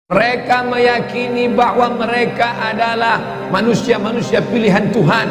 Mereka meyakini bahwa mereka adalah manusia-manusia pilihan Tuhan.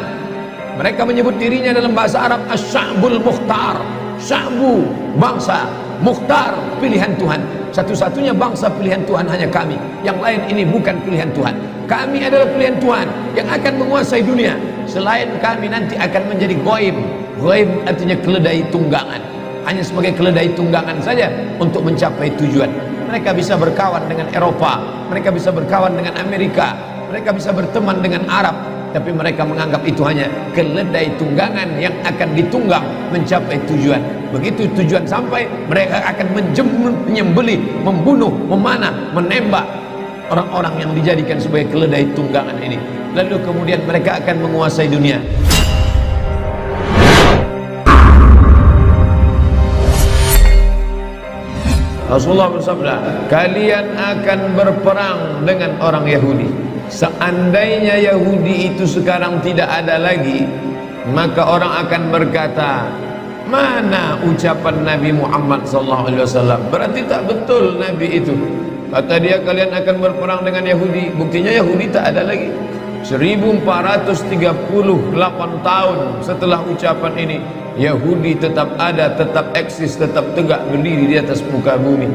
Mereka menyebut dirinya dalam bahasa Arab Asy-Sya'bul Mukhtar, Sya'bu, bangsa, Mukhtar, pilihan Tuhan. Satu-satunya bangsa pilihan Tuhan hanya kami. Yang lain ini bukan pilihan Tuhan. Kami adalah pilihan Tuhan yang akan menguasai dunia. Selain kami nanti akan menjadi ghaib. Ghaib artinya keledai tunggangan. Hanya sebagai keledai tunggangan saja untuk mencapai tujuan. Mereka bisa berkawan dengan Eropa, mereka bisa berkawan dengan Amerika, mereka bisa berteman dengan Arab, tapi mereka menganggap itu hanya keledai tunggangan yang akan ditunggang mencapai tujuan. Begitu tujuan sampai, mereka akan menyembelih, membunuh, memanah, menembak orang-orang yang dijadikan sebagai keledai tunggangan ini. Lalu kemudian mereka akan menguasai dunia. Rasulullah bersabda, kalian akan berperang dengan orang Yahudi. Seandainya Yahudi itu sekarang tidak ada lagi, maka orang akan berkata, mana ucapan Nabi Muhammad SAW? Berarti tak betul Nabi itu. Kata dia, kalian akan berperang dengan Yahudi. Buktinya Yahudi tak ada lagi. 1438 tahun setelah ucapan ini, Yahudi tetap ada, tetap eksis, tetap tegak berdiri di atas muka bumi.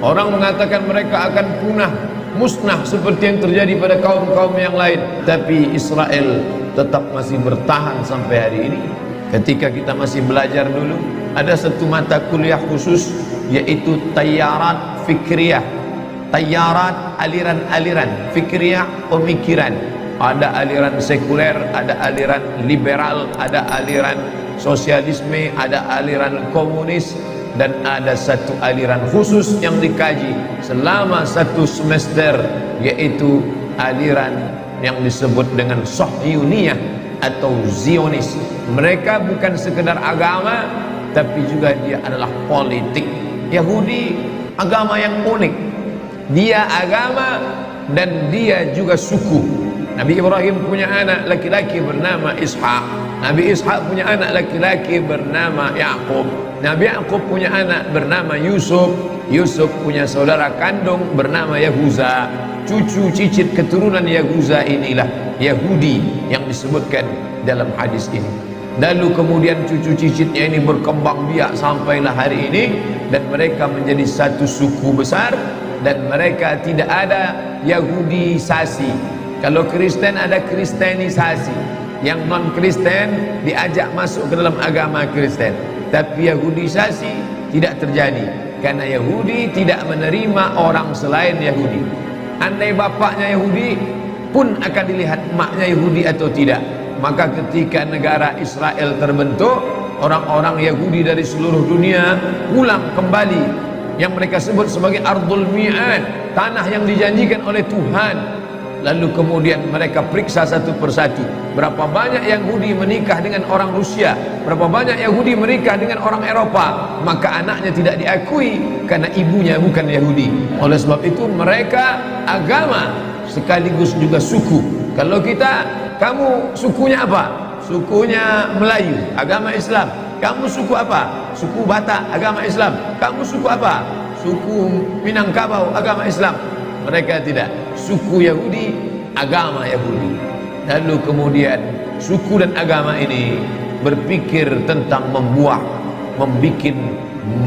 Orang mengatakan mereka akan punah, musnah seperti yang terjadi pada kaum-kaum yang lain. Tapi Israel tetap masih bertahan sampai hari ini. Ketika kita masih belajar dulu, ada satu mata kuliah khusus, yaitu Tayyarat Fikriyah. Tayyarat, aliran-aliran, Fikriyah, pemikiran. Ada aliran sekuler, ada aliran liberal, ada aliran sosialisme, ada aliran komunis, dan ada satu aliran khusus yang dikaji selama satu semester, yaitu aliran yang disebut dengan Sahyuniyah atau Zionis. Mereka bukan sekedar agama, tapi juga dia adalah politik. Yahudi agama yang unik, dia agama dan dia juga suku. Nabi Ibrahim punya anak laki-laki bernama Ishak. Nabi Ishak punya anak laki-laki bernama Yaqub. Nabi Yaqub punya anak bernama Yusuf. Yusuf punya saudara kandung bernama Yahuza. Cucu cicit keturunan Yahuza inilah Yahudi yang disebutkan dalam hadis ini. Lalu kemudian cucu cicitnya ini berkembang biak sampailah hari ini, dan mereka menjadi satu suku besar, dan mereka tidak ada Yahudisasi. Kalau Kristen ada kristenisasi, yang non-Kristen diajak masuk ke dalam agama Kristen. Tapi Yahudisasi tidak terjadi, karena Yahudi tidak menerima orang selain Yahudi. Andai bapaknya Yahudi pun akan dilihat maknya Yahudi atau tidak. Maka ketika negara Israel terbentuk, orang-orang Yahudi dari seluruh dunia pulang kembali, yang mereka sebut sebagai Ardul Mi'ad, tanah yang dijanjikan oleh Tuhan. Lalu kemudian mereka periksa satu persatu, berapa banyak Yahudi menikah dengan orang Rusia, berapa banyak Yahudi menikah dengan orang Eropa. Maka anaknya tidak diakui karena ibunya bukan Yahudi. Oleh sebab itu mereka agama sekaligus juga suku. Kalau kita, kamu sukunya apa? Sukunya Melayu, agama Islam. Kamu suku apa? Suku Batak, agama Islam. Kamu suku apa? Suku Minangkabau, agama Islam. Mereka tidak. Suku Yahudi, agama Yahudi. Lalu kemudian suku dan agama ini berpikir tentang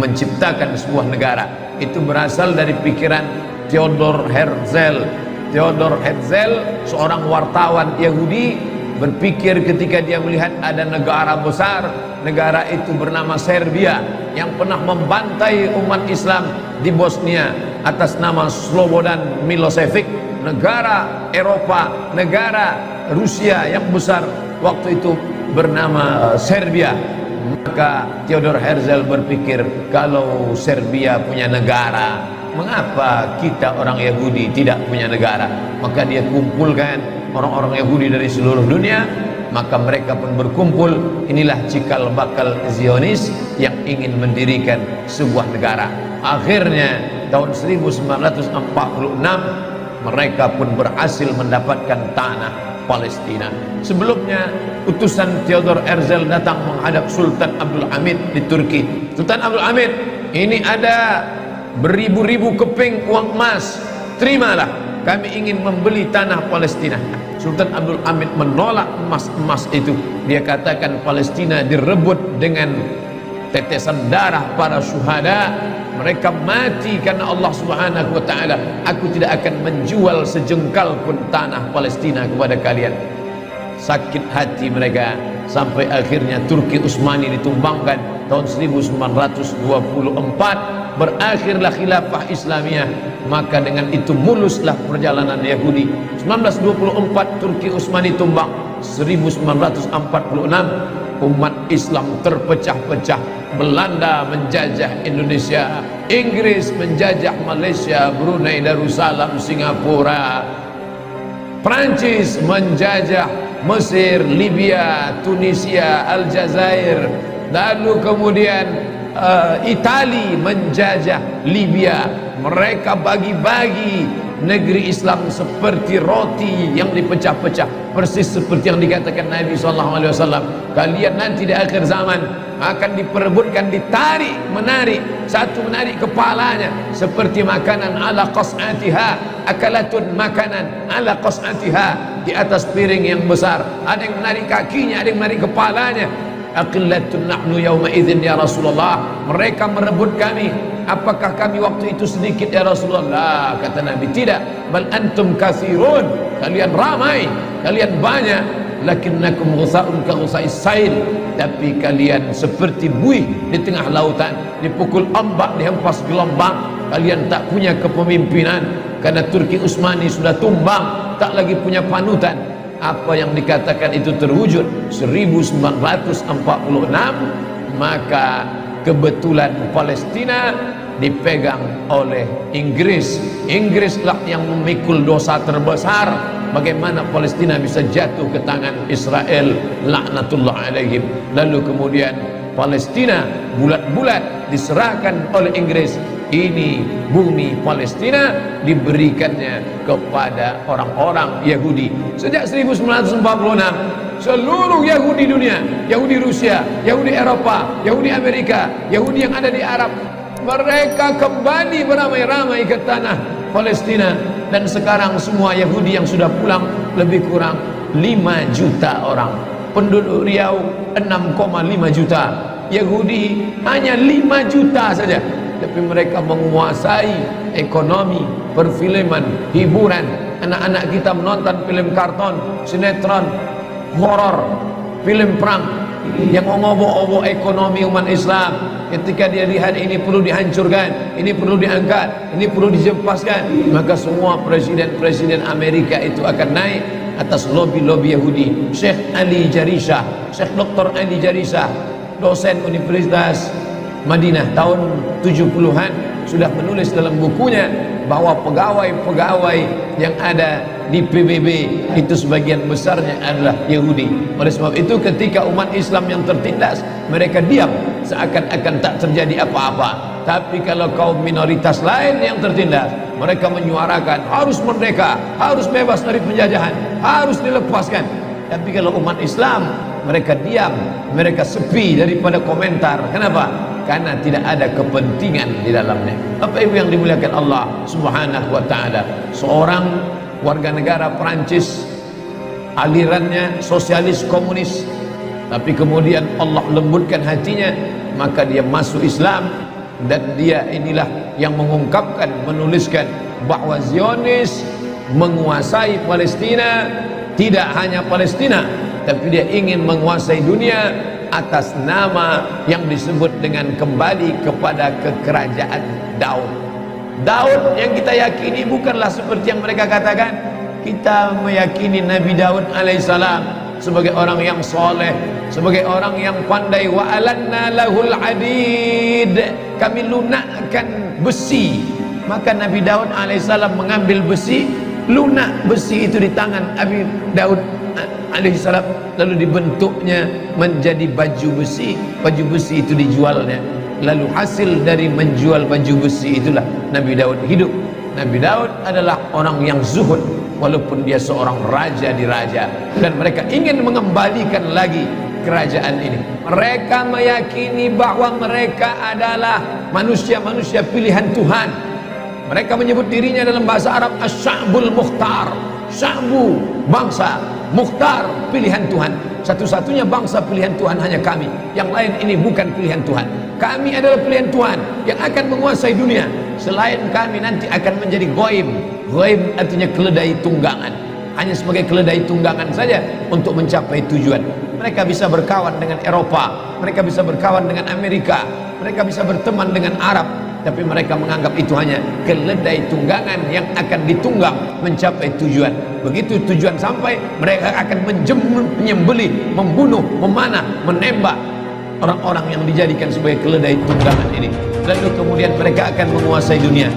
menciptakan sebuah negara. Itu berasal dari pikiran Theodor Herzl. Theodor Herzl, seorang wartawan Yahudi, berpikir ketika dia melihat ada negara besar, negara itu bernama Serbia, yang pernah membantai umat Islam di Bosnia atas nama Slobodan Milosevic. Negara Eropa, negara Rusia yang besar waktu itu bernama Serbia. Maka Theodor Herzl berpikir, kalau Serbia punya negara, mengapa kita orang Yahudi tidak punya negara? Maka dia kumpulkan orang-orang Yahudi dari seluruh dunia. Maka mereka pun berkumpul. Inilah cikal bakal Zionis yang ingin mendirikan sebuah negara. Akhirnya tahun 1946 mereka pun berhasil mendapatkan tanah Palestina. Sebelumnya utusan Theodor Herzl datang menghadap Sultan Abdul Hamid di Turki. Sultan Abdul Hamid, ini ada beribu-ribu keping uang emas terimalah, kami ingin membeli tanah Palestina. Sultan Abdul Hamid menolak emas-emas itu. Dia katakan Palestina direbut dengan tetesan darah para syuhada. Mereka mati karena Allah Subhanahu wa ta'ala. Aku tidak akan menjual sejengkal pun tanah Palestina kepada kalian. Sakit hati mereka, sampai akhirnya Turki Utsmani ditumbangkan tahun 1924. Berakhirlah khilafah Islamiyah. Maka dengan itu muluslah perjalanan Yahudi. 1924 Turki Utsmani tumbang. 1946 umat Islam terpecah-pecah. Belanda menjajah Indonesia, Inggris menjajah Malaysia, Brunei Darussalam, Singapura, Prancis menjajah Mesir, Libya, Tunisia, Aljazair, lalu kemudian Itali menjajah Libya. Mereka bagi-bagi negeri Islam seperti roti yang dipecah-pecah, persis seperti yang dikatakan Nabi SAW. Kalian nanti di akhir zaman akan diperebutkan, ditarik, menarik, satu menarik kepalanya seperti makanan ala qas'atiha, akalatun makanan ala qas'atiha, di atas piring yang besar. Ada yang menarik kakinya, ada yang menarik kepalanya. Aqillatun nahnu yawma idzin ya Rasulullah. Mereka merebut kami. Apakah kami waktu itu sedikit ya Rasulullah? Kata Nabi, tidak. Bal antum katsirun. Kalian ramai, kalian banyak. Lakinnakum ghusaun ka ghusais sail. Tapi kalian seperti buih di tengah lautan, dipukul ombak, dihempas gelombang. Kalian tak punya kepemimpinan karena Turki Utsmani sudah tumbang, tak lagi punya panutan. Apa yang dikatakan itu terwujud 1946. Maka kebetulan Palestina dipegang oleh Inggris. Inggrislah yang memikul dosa terbesar. Bagaimana Palestina bisa jatuh ke tangan Israel, laknatullah alaihim. Lalu kemudian Palestina bulat-bulat diserahkan oleh Inggris. Ini bumi Palestina diberikannya kepada orang-orang Yahudi. Sejak 1946 seluruh Yahudi dunia, Yahudi Rusia, Yahudi Eropa, Yahudi Amerika, Yahudi yang ada di Arab, mereka kembali beramai-ramai ke tanah Palestina. Dan sekarang semua Yahudi yang sudah pulang lebih kurang 5 juta orang. Penduduk Riau 6,5 juta. Yahudi hanya 5 juta saja. Tapi mereka menguasai ekonomi, perfilman, hiburan. Anak-anak kita menonton film karton, sinetron, horor, film perang yang mengobok-obok ekonomi umat Islam. Ketika dia lihat ini perlu dihancurkan, ini perlu diangkat, ini perlu dijempaskan, maka semua presiden-presiden Amerika itu akan naik atas lobby-lobby Yahudi. Syekh Ali Jarisah, Syekh Dr. Ali Jarisah, dosen Universitas Madinah tahun 70-an, sudah menulis dalam bukunya bahwa pegawai-pegawai yang ada di PBB itu sebagian besarnya adalah Yahudi. Oleh sebab itu ketika umat Islam yang tertindas, mereka diam seakan-akan tak terjadi apa-apa. Tapi kalau kaum minoritas lain yang tertindas, mereka menyuarakan harus merdeka, harus bebas dari penjajahan, harus dilepaskan. Tapi kalau umat Islam, mereka diam, mereka sepi daripada komentar. Kenapa? Karena tidak ada kepentingan di dalamnya. Bapak Ibu yang dimuliakan Allah Subhanahu wa ta'ala, seorang warga negara Perancis, alirannya sosialis komunis, tapi kemudian Allah lembutkan hatinya, maka dia masuk Islam. Dan dia inilah yang mengungkapkan, menuliskan bahwa Zionis menguasai Palestina. Tidak hanya Palestina, tapi dia ingin menguasai dunia atas nama yang disebut dengan kembali kepada kekerajaan Daud. Daud yang kita yakini bukanlah seperti yang mereka katakan. Kita meyakini Nabi Daud alaihissalam sebagai orang yang soleh, sebagai orang yang pandai. Wa alanna lahul hadid, kami lunakkan besi. Maka Nabi Daud alaihissalam mengambil besi, lunak besi itu di tangan Nabi Daud alaihissalam, lalu dibentuknya menjadi baju besi. Baju besi itu dijualnya, lalu hasil dari menjual baju besi itulah Nabi Daud hidup. Nabi Daud adalah orang yang zuhud, walaupun dia seorang raja di raja. Dan mereka ingin mengembalikan lagi kerajaan ini. Mereka meyakini bahwa mereka adalah manusia-manusia pilihan Tuhan. Mereka menyebut dirinya dalam bahasa Arab Asy-Sya'bul Mukhtar. Sya'bu, bangsa, Mukhtar, pilihan Tuhan. Satu-satunya bangsa pilihan Tuhan hanya kami. Yang lain ini bukan pilihan Tuhan. Kami adalah pilihan Tuhan yang akan menguasai dunia. Selain kami nanti akan menjadi ghaib. Ghaib artinya keledai tunggangan. Hanya sebagai keledai tunggangan saja untuk mencapai tujuan. Mereka bisa berkawan dengan Eropa, mereka bisa berkawan dengan Amerika, mereka bisa berteman dengan Arab, tapi mereka menganggap itu hanya keledai tunggangan yang akan ditunggang mencapai tujuan. Begitu tujuan sampai, mereka akan menyembelih, membunuh, memanah, menembak orang-orang yang dijadikan sebagai keledai tunggangan ini. Lalu kemudian mereka akan menguasai dunia.